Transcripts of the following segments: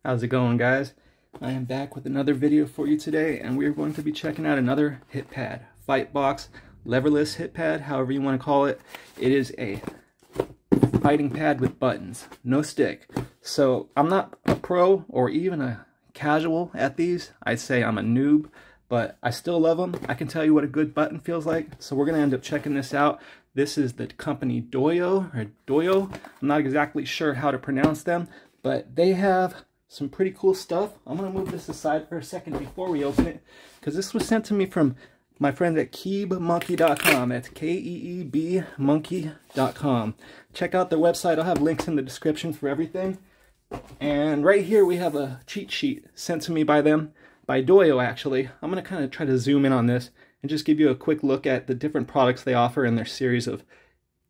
How's it going, guys? I am back with another video for you today, and we're going to be checking out another Hitpad, Hitbox, Leverless Hitpad, however you want to call it. It is a fighting pad with buttons, no stick. So I'm not a pro or even a casual at these. I'd say I'm a noob, but I still love them. I can tell you what a good button feels like. So we're going to end up checking this out. This is the company DOIO. I'm not exactly sure how to pronounce them, but they have some pretty cool stuff. I'm going to move this aside for a second before we open it, because this was sent to me from my friends at KeebMonkey.com. That's KeebMonkey.com. Check out their website. I'll have links in the description for everything. And right here we have a cheat sheet sent to me by them, by DOIO actually. I'm going to kind of try to zoom in on this and just give you a quick look at the different products they offer in their series of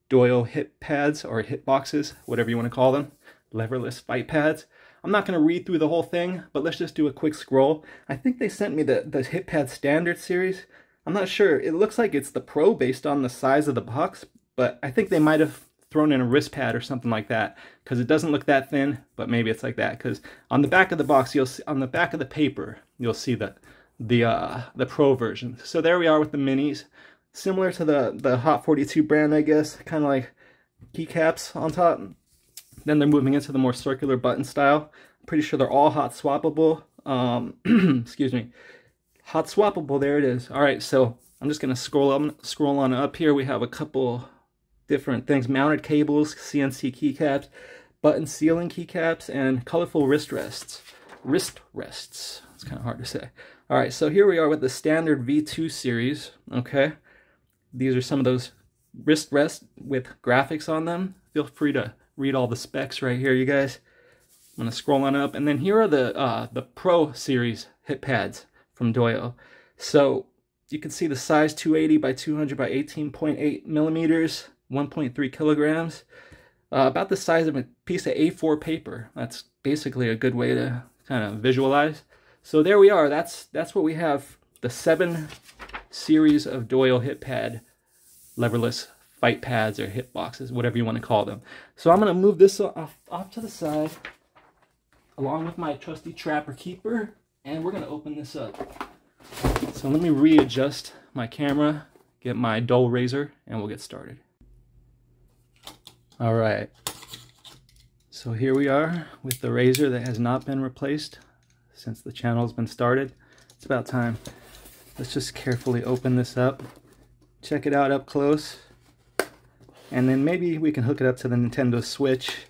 DOIO Hitpads or Hitboxes, whatever you want to call them, leverless fight pads. I'm not going to read through the whole thing, but let's just do a quick scroll. I think they sent me the Hitpad Standard series. I'm not sure. It looks like it's the Pro based on the size of the box, but I think they might have thrown in a wrist pad or something like that, because it doesn't look that thin, but maybe it's like that, because on the back of the box, you'll see, on the back of the paper, you'll see the Pro version. So there we are with the minis, similar to the Hot 42 brand, I guess, kind of like keycaps on top. Then they're moving into the more circular button style. I'm pretty sure they're all hot swappable. Excuse me. Hot swappable, there it is. All right, so I'm just gonna scroll on up here. We have a couple different things: mounted cables, CNC keycaps, button sealing keycaps, and colorful wrist rests. It's kind of hard to say. All right, so here we are with the standard V2 series. Okay, these are some of those wrist rests with graphics on them. Feel free to read all the specs right here, you guys. I'm gonna scroll on up, and then here are the Pro series Hitpads from DOIO. So you can see the size 280 by 200 by 18.8 millimeters, 1.3 kilograms, about the size of a piece of A4 paper. That's basically a good way to kind of visualize. So there we are. That's what we have. The 7 series of DOIO Hitpad leverless fight pads or hitboxes, whatever you want to call them. So I'm going to move this off to the side along with my trusty trapper keeper, and we're going to open this up. So let me readjust my camera, get my dull razor, and we'll get started. All right, so here we are with the razor that has not been replaced since the channel has been started. It's about time. Let's just carefully open this up, check it out up close, and then maybe we can hook it up to the Nintendo Switch.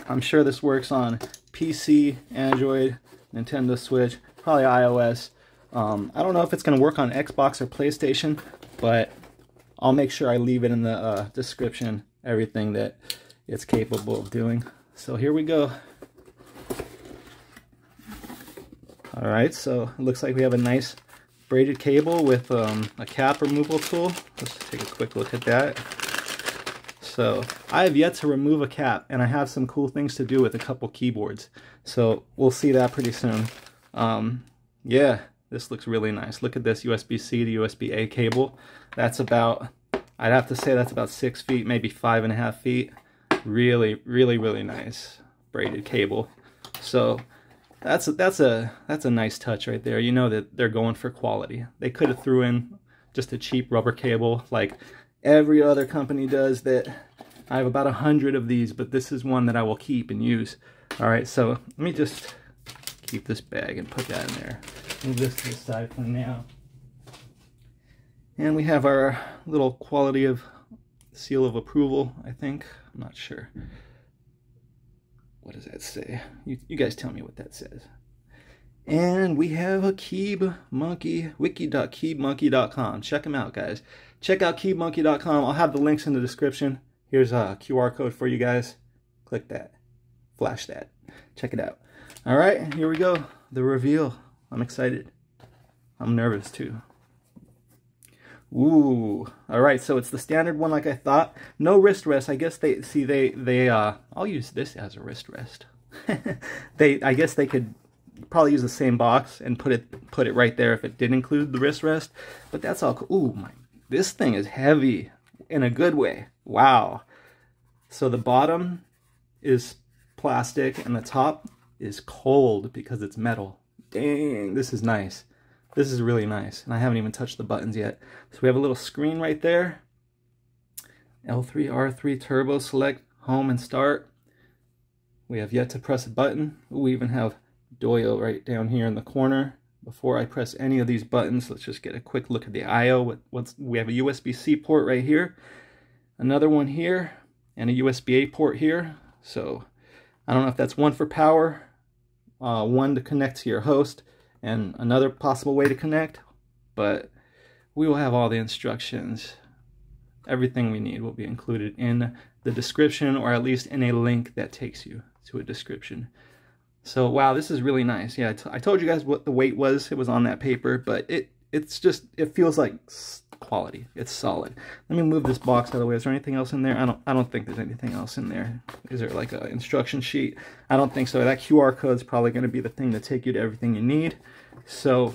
I'm sure this works on PC, Android, Nintendo Switch, probably iOS. I don't know if it's going to work on Xbox or PlayStation, but I'll make sure I leave it in the description, everything that it's capable of doing. So here we go. Alright, so it looks like we have a nice braided cable with a cap removal tool. Let's take a quick look at that. So I have yet to remove a cap, and I have some cool things to do with a couple keyboards. So we'll see that pretty soon. Yeah, this looks really nice. Look at this USB-C to USB-A cable. That's about, I'd have to say that's about 6 feet, maybe 5.5 feet. Really, really, really nice braided cable. So that's a nice touch right there. You know that they're going for quality. They could have threw in just a cheap rubber cable like every other company does. That I have about 100 of these, but this is one that I will keep and use. All right, so let me just keep this bag and put that in there. Move this to the side for now. And we have our little quality of seal of approval, I think. I'm not sure. What does that say? You guys tell me what that says. And we have a KeebMonkey, wiki.keebmonkey.com. Check them out, guys. Check out KeebMonkey.com. I'll have the links in the description. Here's a QR code for you guys. Click that. Flash that. Check it out. All right, here we go. The reveal. I'm excited. I'm nervous too. Ooh. All right, so it's the standard one like I thought. No wrist rest. I guess I'll use this as a wrist rest. I guess they could probably use the same box and put it right there if it did include the wrist rest. But that's all cool. Ooh, this thing is heavy in a good way. Wow. So the bottom is plastic and the top is cold because it's metal. Dang, this is nice. This is really nice. And I haven't even touched the buttons yet. So we have a little screen right there. L3, R3, turbo, select, home, and start. We have yet to press a button. We even have DOIO right down here in the corner. Before I press any of these buttons, let's just get a quick look at the I/O. We have a USB-C port right here, another one here, and a USB-A port here. So I don't know if that's one for power, one to connect to your host, and another possible way to connect, but we will have all the instructions. Everything we need will be included in the description, or at least in a link that takes you to a description. So wow, this is really nice. Yeah, I told you guys what the weight was. It was on that paper, but it feels like quality. It's solid. Let me move this box out of the way. Is there anything else in there? I don't think there's anything else in there. Is there like an instruction sheet? I don't think so. That QR code is probably going to be the thing to take you to everything you need. So,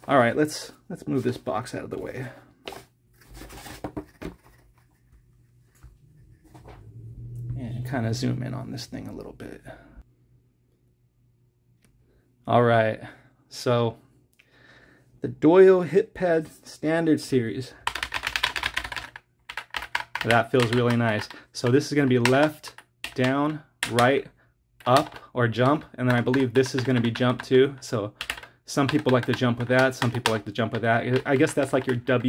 all right, let's move this box out of the way. And kind of zoom in on this thing a little bit. All right, so the DOIO Hitpad Standard Series. That feels really nice. So this is going to be left, down, right, up, or jump, and then I believe this is going to be jump too. So some people like to jump with that, some people like to jump with that. I guess that's like your WASD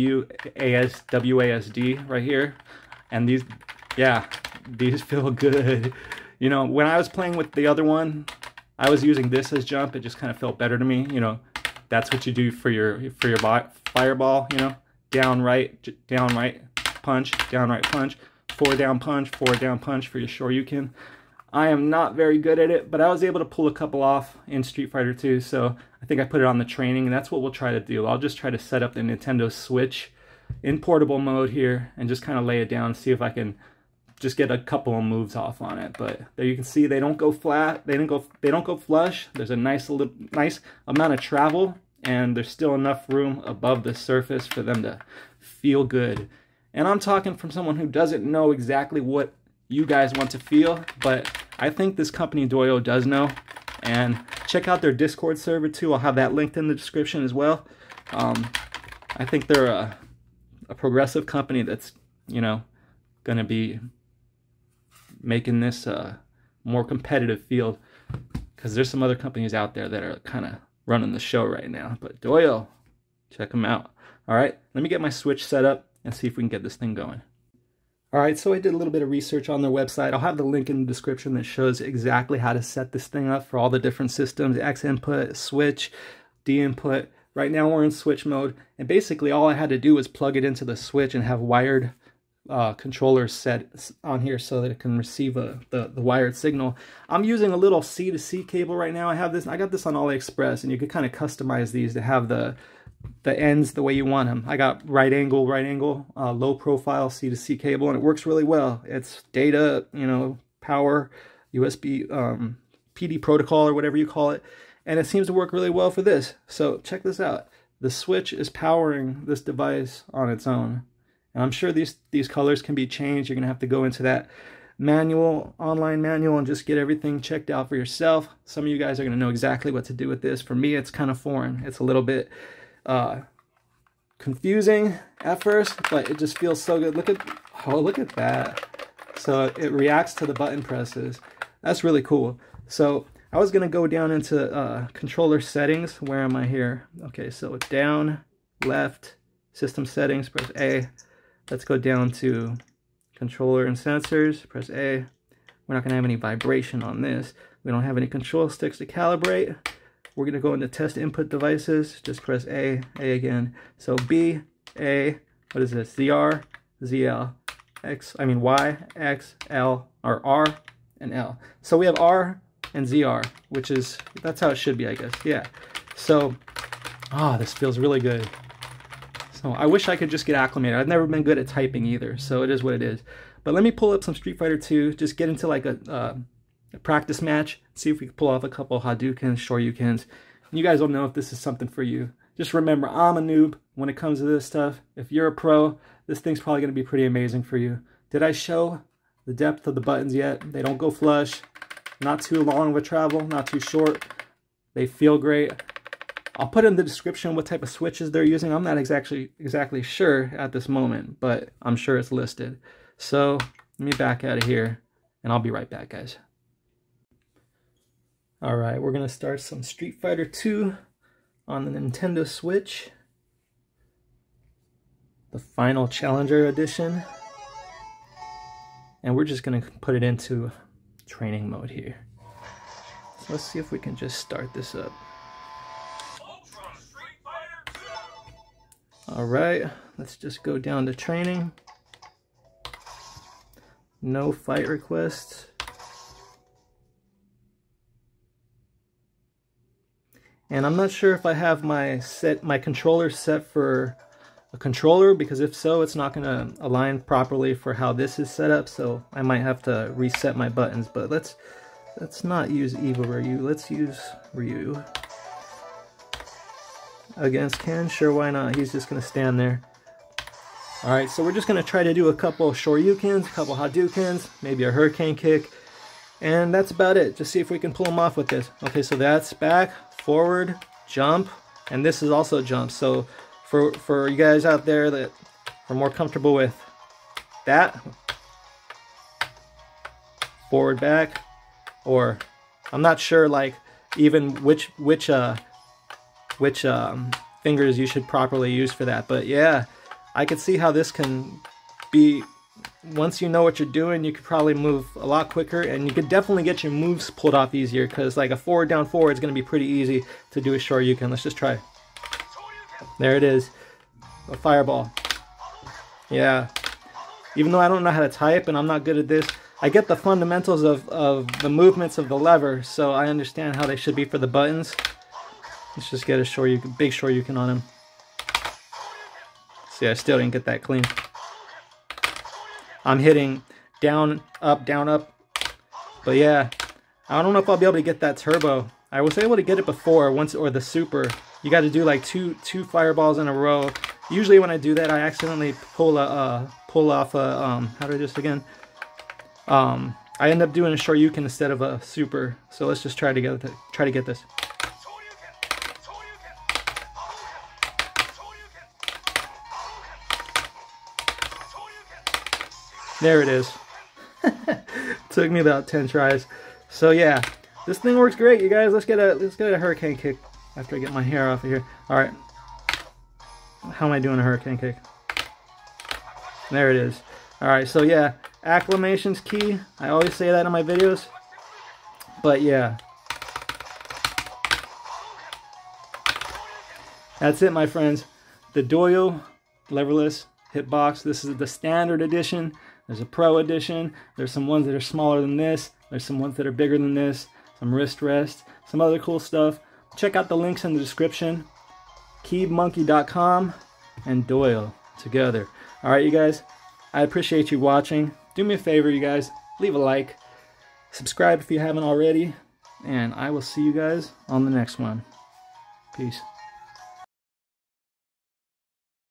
right here. And these, yeah, these feel good. You know, when I was playing with the other one, I was using this as jump. It just kind of felt better to me. You know, that's what you do for your fireball. You know, down right, punch, down right punch, forward down punch for your Shoryuken. I am not very good at it, but I was able to pull a couple off in Street Fighter 2. So I think I put it on the training, and that's what we'll try to do. I'll just try to set up the Nintendo Switch in portable mode here and just kind of lay it down and see if I can just get a couple of moves off on it. But there you can see they don't go flat, they don't go flush. There's a nice amount of travel, and there's still enough room above the surface for them to feel good. And I'm talking from someone who doesn't know exactly what you guys want to feel, but I think this company DOIO does know. And check out their Discord server too. I'll have that linked in the description as well. I think they're a progressive company that's, you know, gonna be making this a more competitive field, because there's some other companies out there that are kind of running the show right now. But DOIO, check them out. All right, let me get my Switch set up and see if we can get this thing going. All right, so I did a little bit of research on their website. I'll have the link in the description that shows exactly how to set this thing up for all the different systems: X input, Switch, D input. Right now we're in Switch mode, and basically all I had to do was plug it into the Switch and have wired controllers set on here so that it can receive the wired signal. I'm using a little C to C cable right now. I got this on AliExpress, and you could kind of customize these to have the ends the way you want them. I got right angle, low profile C to C cable, and it works really well. It's data, you know, power, USB, PD protocol, or whatever you call it, and it seems to work really well for this. So check this out. The Switch is powering this device on its own. And I'm sure these colors can be changed. You're going to have to go into that online manual, and just get everything checked out for yourself. Some of you guys are going to know exactly what to do with this. For me, it's kind of foreign. It's a little bit confusing at first, but it just feels so good. Look at that. So it reacts to the button presses. That's really cool. So I was going to go down into controller settings. Where am I here? Okay, so down, left, system settings, press A. Let's go down to controller and sensors, press A. We're not going to have any vibration on this. We don't have any control sticks to calibrate. We're going to go into test input devices, just press A again. So B, A, what is this? ZR, ZL, Y, X, L, or R, and L. So we have R and ZR, that's how it should be, I guess. Yeah. So, this feels really good. So I wish I could just get acclimated. I've never been good at typing either, so it is what it is. But let me pull up some Street Fighter 2, just get into like a practice match, see if we can pull off a couple Hadoukens, Shoryukens. And you guys will know if this is something for you. Just remember, I'm a noob when it comes to this stuff. If you're a pro, this thing's probably going to be pretty amazing for you. Did I show the depth of the buttons yet? They don't go flush. Not too long of a travel, not too short. They feel great. I'll put in the description what type of switches they're using. I'm not exactly sure at this moment, but I'm sure it's listed. So let me back out of here, and I'll be right back, guys. All right, we're gonna start some Street Fighter 2 on the Nintendo Switch, the final Challenger Edition, and we're just gonna put it into training mode here. So let's see if we can just start this up. All right, let's just go down to training. No fight requests. And I'm not sure if I have my controller set for a controller, because if so, it's not going to align properly for how this is set up. So I might have to reset my buttons. But let's not use Eva Ryu. Let's use Ryu. Against Ken, sure, why not? He's just gonna stand there. All right, so we're just gonna try to do a couple Shoryukens, a couple Hadoukens, maybe a Hurricane Kick, and that's about it. Just see if we can pull them off with this. Okay, so that's back, forward, jump, and this is also jump. So for you guys out there that are more comfortable with that, forward, back, or I'm not sure like even which fingers you should properly use for that. But yeah, I could see how this can be, once you know what you're doing, you could probably move a lot quicker, and you could definitely get your moves pulled off easier, because like a forward down forward is going to be pretty easy to do a Shoryuken. Let's just try. There it is. A fireball. Yeah. Even though I don't know how to type and I'm not good at this, I get the fundamentals of the movements of the lever, so I understand how they should be for the buttons. Let's just get a big Shoryuken on him. See, I still didn't get that clean. I'm hitting down, up, but yeah, I don't know if I'll be able to get that turbo. I was able to get it before, or the super. You got to do like two fireballs in a row. Usually when I do that, I accidentally pull off a how do I do this again? I end up doing a Shoryuken instead of a super. So let's just try to get this. There it is. Took me about 10 tries. So yeah, this thing works great, you guys. Let's get a Hurricane Kick after I get my hair off of here. All right. How am I doing a Hurricane Kick? There it is. All right. So yeah, acclamation's key. I always say that in my videos. But yeah, that's it, my friends. The DOIO Leverless Hitbox. This is the standard edition. There's a Pro edition. There's some ones that are smaller than this. There's some ones that are bigger than this. Some wrist rest. Some other cool stuff. Check out the links in the description. KeebMonkey.com and DOIO together. Alright, you guys. I appreciate you watching. Do me a favor, you guys. Leave a like. Subscribe if you haven't already. And I will see you guys on the next one. Peace.